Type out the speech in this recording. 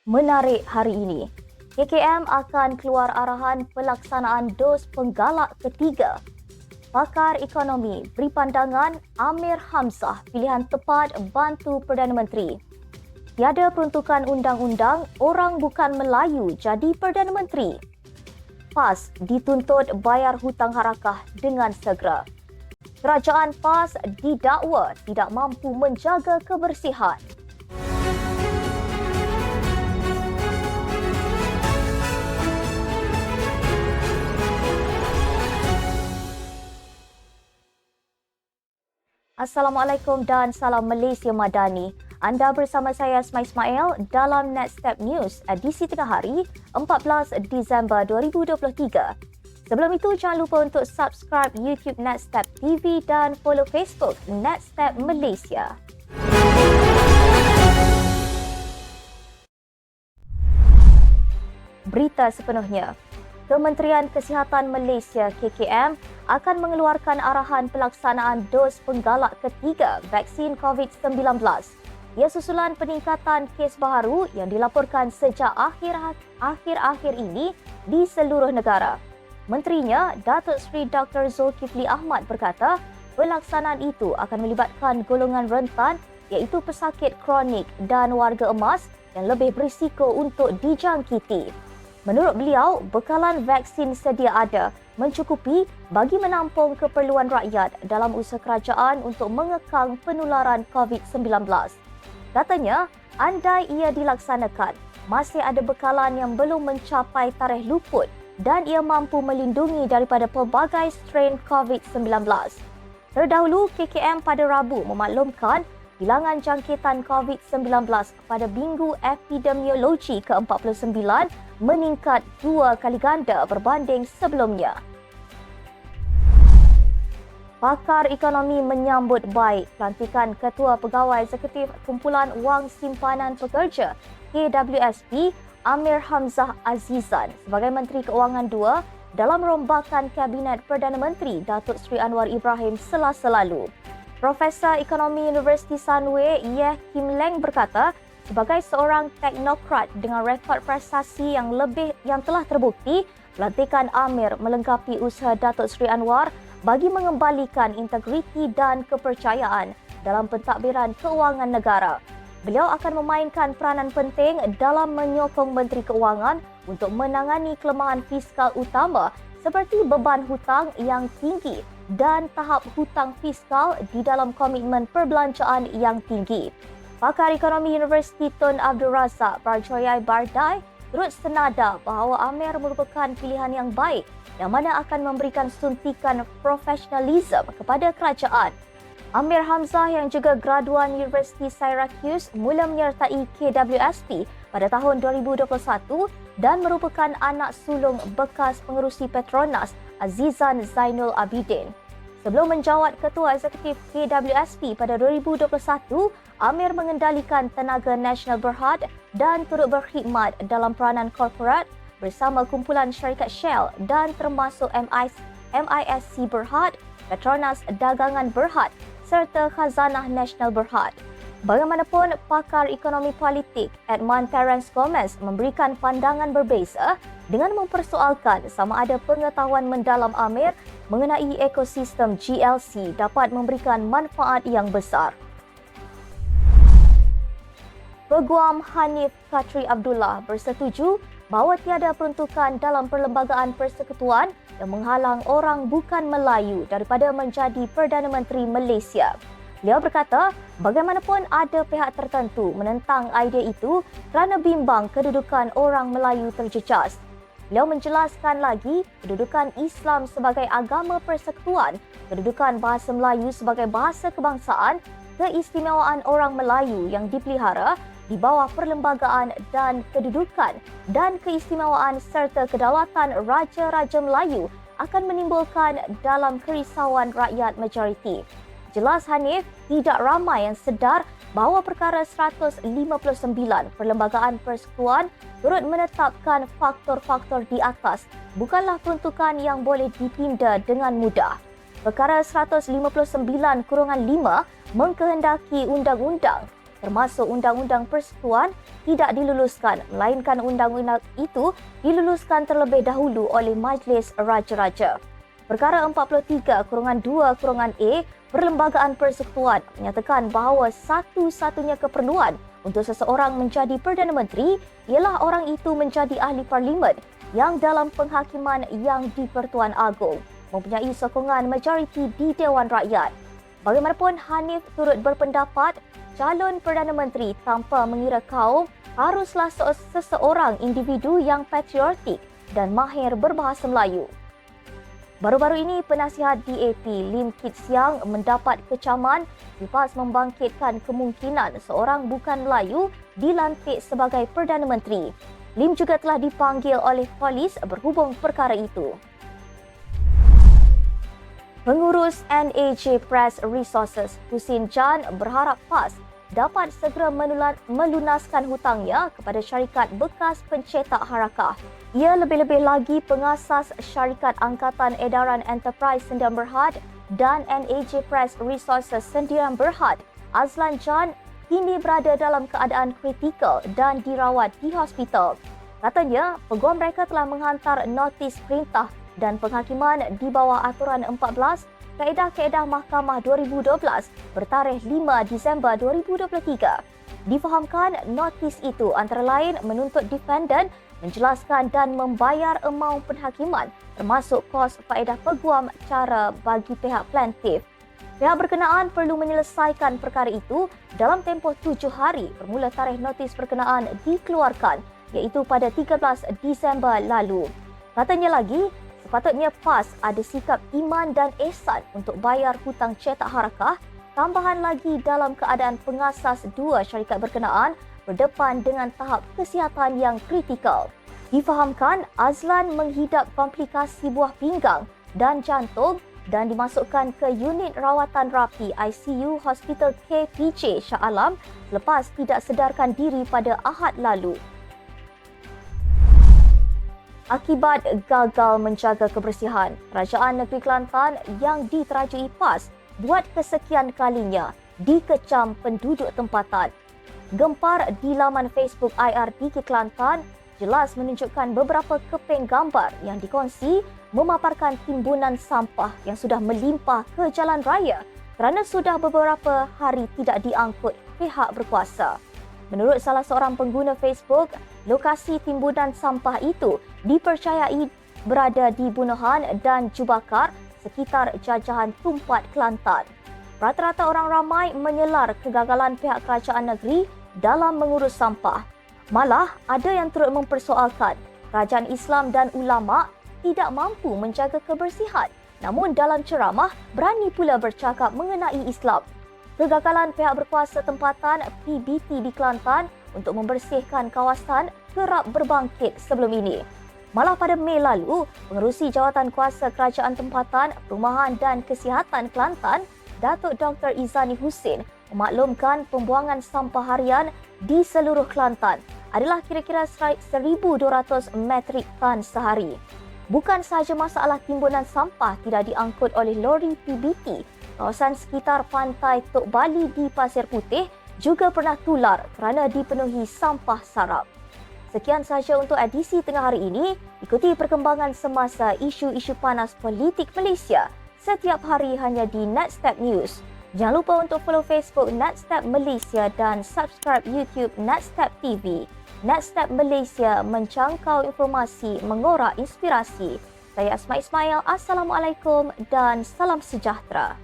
menarik hari ini. KKM akan keluar arahan pelaksanaan dos penggalak ketiga. Pakar ekonomi beri pandangan Amir Hamzah pilihan tepat bantu Perdana Menteri. Tiada peruntukan undang-undang orang bukan Melayu jadi Perdana Menteri. PAS dituntut bayar hutang harakah dengan segera. Kerajaan PAS didakwa tidak mampu menjaga kebersihan. Assalamualaikum dan salam Malaysia Madani. Anda bersama saya Asma Ismail dalam Netstep News edisi tengah hari 14 Disember 2023. Sebelum itu jangan lupa untuk subscribe YouTube Netstep TV dan follow Facebook Netstep Malaysia. Berita sepenuhnya. Kementerian Kesihatan Malaysia KKM akan mengeluarkan arahan pelaksanaan dos penggalak ketiga vaksin COVID-19. Ia susulan peningkatan kes baharu yang dilaporkan sejak akhir-akhir ini di seluruh negara. Menterinya, Datuk Seri Dr. Zulkifli Ahmad berkata, pelaksanaan itu akan melibatkan golongan rentan iaitu pesakit kronik dan warga emas yang lebih berisiko untuk dijangkiti. Menurut beliau, bekalan vaksin sedia ada mencukupi bagi menampung keperluan rakyat dalam usaha kerajaan untuk mengekang penularan COVID-19. Katanya, andai ia dilaksanakan, masih ada bekalan yang belum mencapai tarikh luput dan ia mampu melindungi daripada pelbagai strain COVID-19. Terdahulu, KKM pada Rabu memaklumkan bilangan jangkitan COVID-19 pada Minggu Epidemiologi ke-49 meningkat 2 kali ganda berbanding sebelumnya. Pakar ekonomi menyambut baik pelantikan Ketua Pegawai Eksekutif Kumpulan Wang Simpanan Pekerja KWSP Amir Hamzah Azizan sebagai Menteri Keuangan 2 dalam rombakan Kabinet Perdana Menteri Datuk Seri Anwar Ibrahim Selasa lalu. Profesor Ekonomi Universiti Sunway Yeh Kim Leng berkata, sebagai seorang teknokrat dengan rekod prestasi yang telah terbukti, pelantikan Amir melengkapi usaha Datuk Seri Anwar bagi mengembalikan integriti dan kepercayaan dalam pentadbiran keuangan negara. Beliau akan memainkan peranan penting dalam menyokong Menteri Keuangan untuk menangani kelemahan fiskal utama seperti beban hutang yang tinggi dan tahap hutang fiskal di dalam komitmen perbelanjaan yang tinggi. Pakar Ekonomi Universiti Tun Abdul Razak Barjoyai Bardai turut senada bahawa Amir merupakan pilihan yang baik yang mana akan memberikan suntikan profesionalisme kepada kerajaan. Amir Hamzah yang juga graduan Universiti Syracuse mula menyertai KWSP pada tahun 2021 dan merupakan anak sulung bekas pengerusi Petronas Azizan Zainul Abidin. Sebelum menjawat Ketua Eksekutif KWSP pada 2021, Amir mengendalikan Tenaga Nasional Berhad dan turut berkhidmat dalam peranan korporat bersama kumpulan syarikat Shell dan termasuk MISC Berhad, Petronas Dagangan Berhad serta Khazanah Nasional Berhad. Bagaimanapun, pakar ekonomi politik Edmund Terence Gomez memberikan pandangan berbeza dengan mempersoalkan sama ada pengetahuan mendalam Amir mengenai ekosistem GLC dapat memberikan manfaat yang besar. Peguam Hanif Katri Abdullah bersetuju bahawa tiada peruntukan dalam Perlembagaan Persekutuan yang menghalang orang bukan Melayu daripada menjadi Perdana Menteri Malaysia. Beliau berkata, bagaimanapun ada pihak tertentu menentang idea itu kerana bimbang kedudukan orang Melayu terjejas. Beliau menjelaskan lagi kedudukan Islam sebagai agama persekutuan, kedudukan bahasa Melayu sebagai bahasa kebangsaan, keistimewaan orang Melayu yang dipelihara di bawah perlembagaan dan kedudukan dan keistimewaan serta kedaulatan Raja-Raja Melayu akan menimbulkan dalam kerisauan rakyat majoriti. Jelas Hanif, tidak ramai yang sedar bahawa perkara 159 Perlembagaan Persekutuan turut menetapkan faktor-faktor di atas bukanlah peruntukan yang boleh dipinda dengan mudah. Perkara 159/5 mengkehendaki undang-undang termasuk Undang-Undang Persekutuan tidak diluluskan, melainkan undang-undang itu diluluskan terlebih dahulu oleh Majlis Raja-Raja. Perkara 43/2/A Perlembagaan Persekutuan menyatakan bahawa satu-satunya keperluan untuk seseorang menjadi Perdana Menteri ialah orang itu menjadi ahli parlimen yang dalam penghakiman yang di-Pertuan Agong mempunyai sokongan majoriti di Dewan Rakyat. Bagaimanapun, Hanif turut berpendapat calon Perdana Menteri tanpa mengira kaum haruslah seseorang individu yang patriotik dan mahir berbahasa Melayu. Baru-baru ini, penasihat DAP Lim Kit Siang mendapat kecaman selepas membangkitkan kemungkinan seorang bukan Melayu dilantik sebagai Perdana Menteri. Lim juga telah dipanggil oleh polis berhubung perkara itu. Pengurus NAJ Press Resources Husin Jan berharap PAS dapat segera melunaskan hutangnya kepada syarikat bekas pencetak harakah. Ia lebih-lebih lagi pengasas syarikat Angkatan Edaran Enterprise Sdn Bhd dan NAJ Press Resources Sdn Bhd, Azlan Jan, kini berada dalam keadaan kritikal dan dirawat di hospital. Katanya, peguam mereka telah menghantar notis perintah dan penghakiman di bawah aturan 14 Kaedah-Kaedah Mahkamah 2012 bertarikh 5 Disember 2023. Difahamkan notis itu antara lain menuntut defendant menjelaskan dan membayar amaun penghakiman termasuk kos faedah peguam cara bagi pihak plaintiff. Pihak berkenaan perlu menyelesaikan perkara itu dalam tempoh 7 hari bermula tarikh notis berkenaan dikeluarkan iaitu pada 13 Disember lalu. Katanya lagi, sepatutnya PAS ada sikap iman dan ihsan untuk bayar hutang cetak harakah, tambahan lagi dalam keadaan pengasas dua syarikat berkenaan berdepan dengan tahap kesihatan yang kritikal. Difahamkan, Azlan menghidap komplikasi buah pinggang dan jantung dan dimasukkan ke unit rawatan rapi ICU Hospital KPJ Shah Alam selepas tidak sedarkan diri pada Ahad lalu. Akibat gagal menjaga kebersihan, Kerajaan Negeri Kelantan yang diterajui PAS buat kesekian kalinya dikecam penduduk tempatan. Gempar di laman Facebook IRDK Kelantan jelas menunjukkan beberapa keping gambar yang dikongsi memaparkan timbunan sampah yang sudah melimpah ke jalan raya kerana sudah beberapa hari tidak diangkut pihak berkuasa. Menurut salah seorang pengguna Facebook, lokasi timbunan sampah itu dipercayai berada di Bunohan dan Jubakar sekitar jajahan Tumpat Kelantan. Rata-rata orang ramai menyelar kegagalan pihak kerajaan negeri dalam mengurus sampah. Malah ada yang turut mempersoalkan kerajaan Islam dan ulama tidak mampu menjaga kebersihan, namun dalam ceramah berani pula bercakap mengenai Islam. Kegagalan pihak berkuasa tempatan PBT di Kelantan untuk membersihkan kawasan kerap berbangkit sebelum ini. Malah pada Mei lalu, Pengerusi Jawatan Kuasa Kerajaan Tempatan, Perumahan dan Kesihatan Kelantan, Datuk Dr. Izani Husin, memaklumkan pembuangan sampah harian di seluruh Kelantan adalah kira-kira 1,200 metrik tan sehari. Bukan sahaja masalah timbunan sampah tidak diangkut oleh lori PBT, kawasan sekitar pantai Tok Bali di Pasir Putih juga pernah tular kerana dipenuhi sampah sarap. Sekian sahaja untuk edisi tengah hari ini. Ikuti perkembangan semasa isu-isu panas politik Malaysia setiap hari hanya di Netstep News. Jangan lupa untuk follow Facebook Netstep Malaysia dan subscribe YouTube Netstep TV. Netstep Malaysia menjangkau informasi, mengorak inspirasi. Saya Asma Ismail. Assalamualaikum dan salam sejahtera.